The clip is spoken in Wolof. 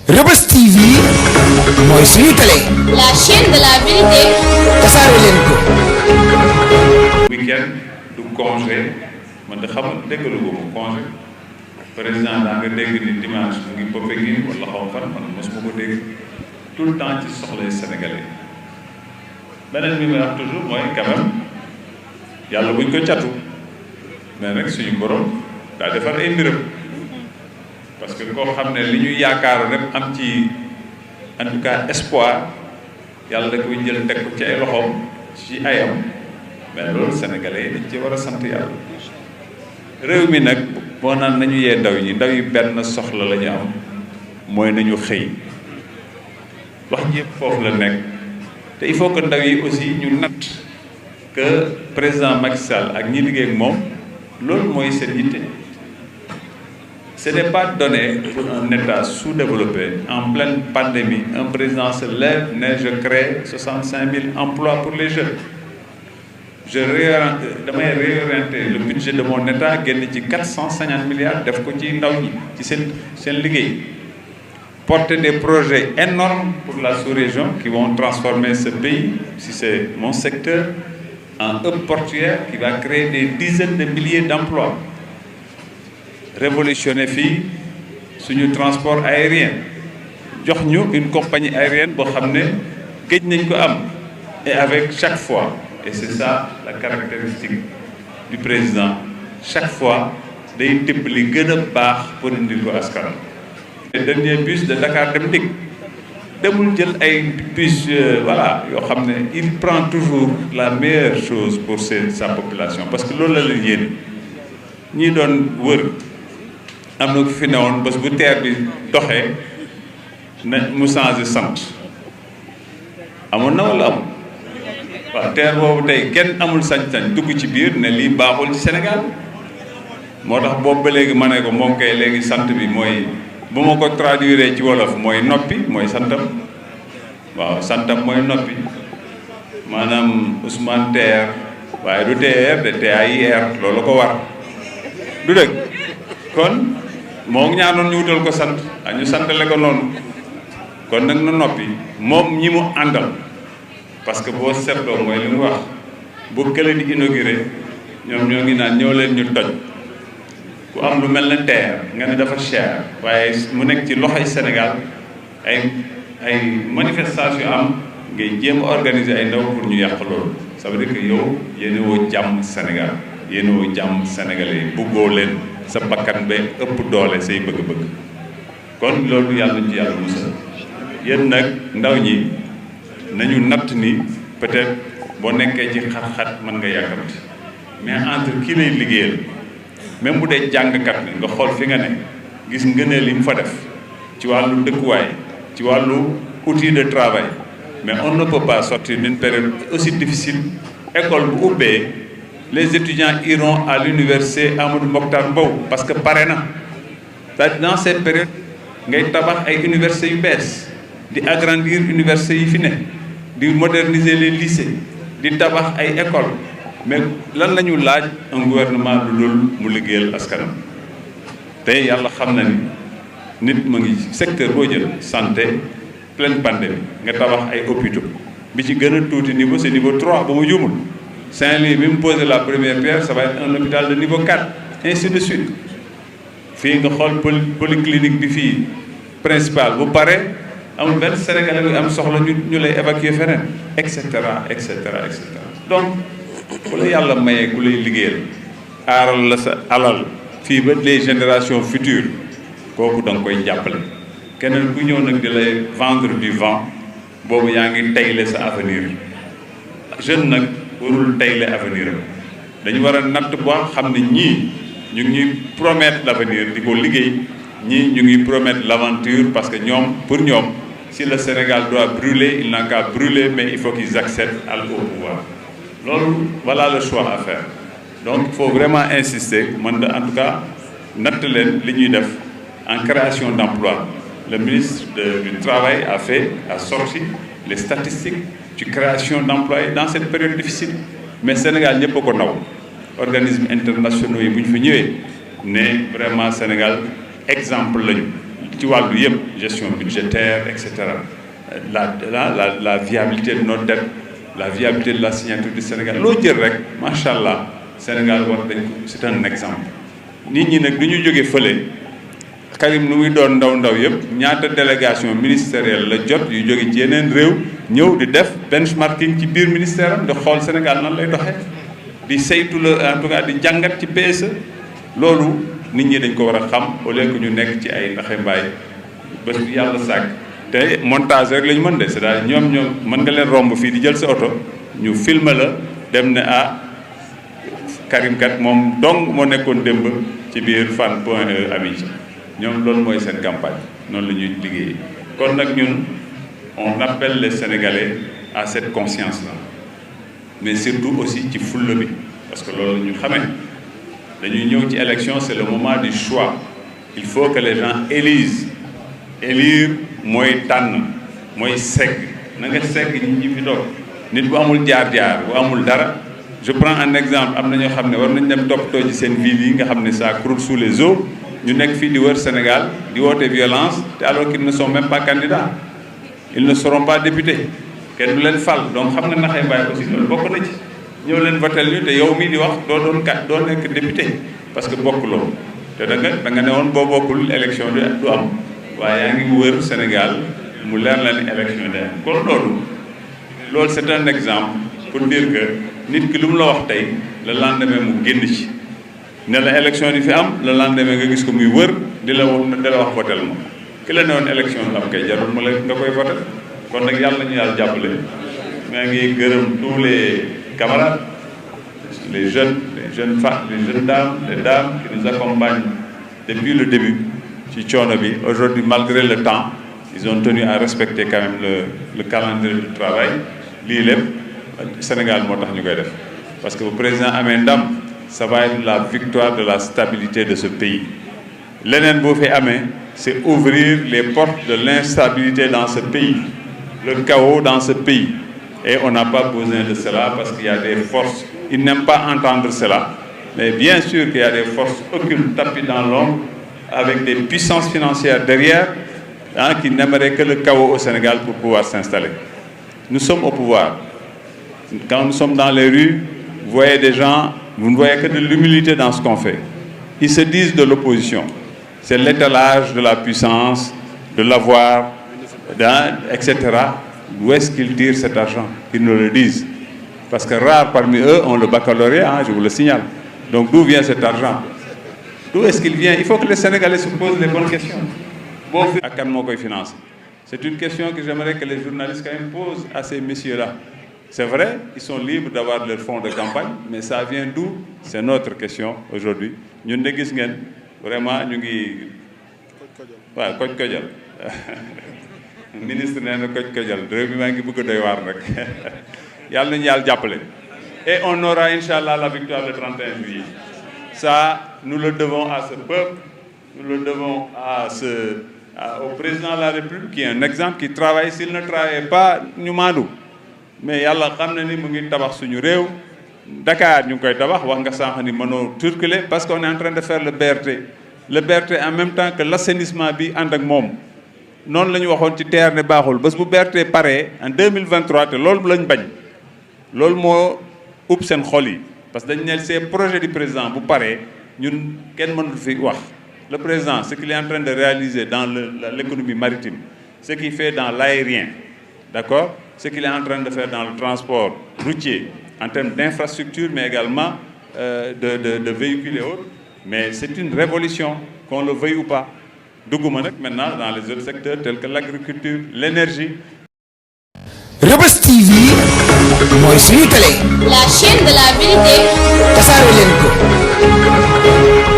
Reubeuss TV mooy suñu télé. La chaîne de la vérité. tasaare leen ko. week-end du congé man de xamal déggalu ko mu congé président daa nga dégg ni dimanche mu ngi Popenguine wala xaw fan man mosuma ko dégg tout le temps ci soxlay sénégalais beneen bi may wax toujours mooy quand même yàlla buñ ko catu mais rek suñu borom daa defar ay mbiram parce que koo xam ne li ñu yaakaar rek am ci en tout cas espoir yàlla da koy jël teg ko ci ay loxoom ci ayam mais loolu sénégalais yi dañ ci war a sant yàlla réew mi nag boo naan nañu yee ndaw ñi ndaw yi benn soxla la ñu am mooy nañu xëy wax yëpp foofu la nekk te il faut que ndaw yi aussi ñu natt que président Macky Sall ak ñi liggéey ak moom loolu mooy seen yitte. Ce n'est pas donné pour un État sous-développé en pleine pandémie un président se lève ne je crée 65 000 emplois pour les jeunes. damay réorienter le budget de mon État génn ci 450 milliards def ko ci ndaw ñi ci seen liggéey porter des projets énormes pour la sous-région qui vont transformer ce pays, si c'est mon secteur, en hub portuaire qui va créer des dizaines de milliers d'emplois. Révolutionner fii suñu transport aérien jox ñu une compagnie aérienne boo xam ne géej nañ ko am et avec chaque fois et c'est ça la caractéristique du président chaque fois day tibb li gën a baax pour indil ko askan. le dernier bus de Dakar Dem Dikk demul jël ay bus voilà yoo xam ne il prend toujours la meilleure chose pour sa population parce que loolu la leen yéene ñi doon wër. am na ku fi newoon bés bu teer bi doxee na mu changé sant amoon na wala amul waaw teer boobu tey kenn amul sañ-sañ dugg ci biir ne lii baaxul ci Sénégal moo tax boobu ba léegi ma ne ko moom kay léegi sant bi mooy bu ma ko traduire ci wolof mooy noppi mooy santam waaw santam mooy noppi maanaam Ousmane Teer waaye du TER de TAIR loolu ko war du dëgg kon moo ñaanoon ñu wutal ko sant ak ñu santale ko noonu kon nag na noppi moom ñi mu àndal parce que boo seetloo mooy li mu wax bu kële di inauguré ñoom ñoo ngi naan ñëw leen ñu toj ku am lu mel ne TER nga ne dafa cher waaye mu nekk ci loxoy Sénégal ay manifestation am ngay jéem a organiser ay ndaw pour ñu yàq loolu ça veut dire que yow yéene woo jàmm Sénégal yéene woo jàmm sénégalais yi buggoo leen sa bakkan ba ëpp doole say bëgg-bëgg kon loolu yàlla ci yàlla musal yéen nag ndaw ñi nañu natt ni peut-être boo nekkee ci xat-xat mën nga yàkkamti mais entre kii lay liggéeyal même bu dee jàngkat nga xool fi nga ne gis ngëneel li mu fa def ci wàllu dëkkuwaay ci wàllu outil de travail mais on ne peut pas sortir d'une période aussi difficile école bu ubbee les étudiants iront à l'université Amadou Mokhtar Mbow parce que pare na c'est-à-dire dans cette période ngay tabax ay universités yu bees di agrandir universités yi fi ne di moderniser les lycées di tabax ay écoles mais lan la ñu laaj un gouvernement lu dul mu liggéeyal askanam tey yàlla xam na ni nit mu ngi secteur boo jël santé pleine pandémie nga tabax ay hôpitaux bi ci gën a tuuti niveau c'est niveau 3 ba mu jumul Saint-Louis bi mu posé la première pierre ça va être un hôpital de niveau 4 ainsi de suite fii nga xool polyclinique bi fii principal bu pare amul benn Sénégalais bi am soxla ñu lay évacuer feneen et cetera et cetera et cetera donc bu la yàlla mayee ku lay liggéeyal aaral la sa alal fii ba les générations futures kooku da nga koy jàppale keneen ku ñëw nag di lay vendre du vent boobu yaa ngi tayle sa avenir jeune nag warul tayle avenir am dañu war a natt bu xam ne ñii ñu ngi ñuy promettre l'avenir di ko liggéey ñii ñu ngi promettre l'aventure parce que ñoom pour ñoom si le Sénégal doit brûler il n'a qu'à brûler mais il faut qu'ils accèdent au pouvoir loolu voilà le choix à faire donc il faut vraiment insister man de en tout cas natt leen li ñuy def en création d'emploi le ministre du Travail a sorti les statistiques ci création d'emploi dans cette période difficile mais Sénégal ñëpp a ko naw organismes internationaux yi bu ñu fi ñëwee ne vraiment Sénégal exemple lañu ci wàllu yëpp gestion budgétaire et cetera la viabilité de notre dette, la viabilité de la signature du Sénégal loo jël rek macha allah Sénégal war dañ ko c'est un exemple. nit ñi nag du ñu jóge fële Karim nu muy doon ndaw yëpp ñaata délégation ministérielle la jot yu jóge ci yeneen réew ñëw di def benchmarking ci biir ministère am di xool Sénégal nan lay doxee di saytu la en tout cas di jàngat ci PSE loolu nit ñi dañ ko war a xam au lieu que ñu nekk ci ay ndaxe mbaay bés bu yàlla sàkk te montage rek la ñu mën de c'est-à-dire ñoom mën nga leen romb fii di jël sa oto ñu filmer la dem ne Karim kat moom dong moo nekkoon démb ci biir Fann Point E Amitié ñoom loolu mooy seen campagne noonu la ñuy liggéeyee kon nag ñun on appelle les Sénégalais à cette conscience-là mais surtout aussi ci fulla bi parce que loolu la ñu xamee dañuy ñëw ci élection c'est le moment du choix il faut que les gens élisent élire mooy tànn mooy segg na nga segg ñi fi toog nit bu amul jaar-jaar bu amul dara je prends un exemple am na ñoo xam ne war nañ dem toppatoo ci seen ville yi nga xam ne ça croule sous les eaux ñu nekk fii di wër Sénégal di woote violence te alors qu'ils ne sont même pas candidats ils ne seront pas députés kenn du leen fal donc xam nga naxee mbaay aussi loolu bokk na ci ñëw leen votel ñu te yow mii di wax doo nekk député parce que bokkuloo te da nga ne woon boo bokkul élection du am waaye yaa ngi wër Sénégal mu leer la ni élection de am kon loolu c'est un exemple pour dire que nit ki lu mu la wax tey le lendemain mu génn ci ne la élection di fi am le lendemain nga gis ko muy wër di la wax votel ma ki la ne woon élection du am kay jarul ma la nga koy votel kon nag yàlla ñu yàlla jàppale maa ngi gërëm tous les camarades les jeunes femmes les jeunes dames les dames qui nous accompagnent depuis le début ci coono bi aujourd'hui malgré le temps ils ont tenu à respecter quand même le calendrier de travail lii lépp Sénégal moo tax ñu koy def parce que bu président amee ndam ça va être la victoire de la stabilité de ce pays leneen boo fi amee c'est ouvrir les portes de l'instabilité dans ce pays le chaos dans ce pays et on n'a pas besoin de cela parce qu'il y a des forces ils n'aiment pas entendre cela mais bien sûr qu'il y a des forces occultes tapis dans l'ombre avec des puissances financières derrière qui n'aimeraient que le chaos au Sénégal pour pouvoir s'installer. Nous sommes au pouvoir. Quand nous sommes dans les rues, vous voyez des gens, vous ne voyez que de l'humilité dans ce qu'on fait. Ils se disent de l'opposition. C'est l'étalage de la puissance, de l'avoir, etc. D'où est-ce qu'ils tirent cet argent? Ils nous le disent. Parce que rares parmi eux ont le baccalauréat, je vous le signale. Donc d'où vient cet argent? D'où est-ce qu'il vient? Il faut que les Sénégalais se posent les bonnes questions. À kan moo koy financer? C'est une question que j'aimerais que les journalistes quand même posent à ces messieurs-là. C'est vrai, ils sont libres d'avoir leur fonds de campagne, mais ça vient d'où? C'est notre question aujourd'hui. ñun de gis ngeen vraiment ñu ngi waaw koj kojal ministre nee na koj kojal réew mi maa ngi bëgg a doy waar rek yàlla nañu yàlla jàppale. Et on aura inchallah la victoire le 31 juillet. Ça, nous le devons à ce peuple, nous le devons au président de la République qui est un exemple, qui travaille. S'il ne travaille pas, ñu maandu. Mais yàlla xam na ni mu ngi tabax suñu réew. Dakar ñu ngi koy tabax wax nga sànq ni mënoo circuler parce qu'on est en train de faire le BRT. Le BRT en même temps que l'assainissement bi ànd ak moom. noonu la ñu waxoon ci TER ne baaxul bés bu BRT paree en 2023 te loolu lañ bañ. loolu moo ub seen xol yi parce que dañ ne ces projets du président bu paree ñun kenn mënul fi wax. Le président, ce qu'il est en train de réaliser dans l'économie maritime, ce qu'il fait dans l'aérien, d'accord? Ce qu'il est en train de faire dans le transport routier, en termes d'infrastructure, mais également de véhicules et autres. Mais c'est une révolution, qu'on le veuille ou pas. Duguma nag maintenant dans les autres secteurs tels que l'agriculture, l'énergie. Reubeuss TV mooy suñu télé. La chaîne de la vérité. tasaare leen ko.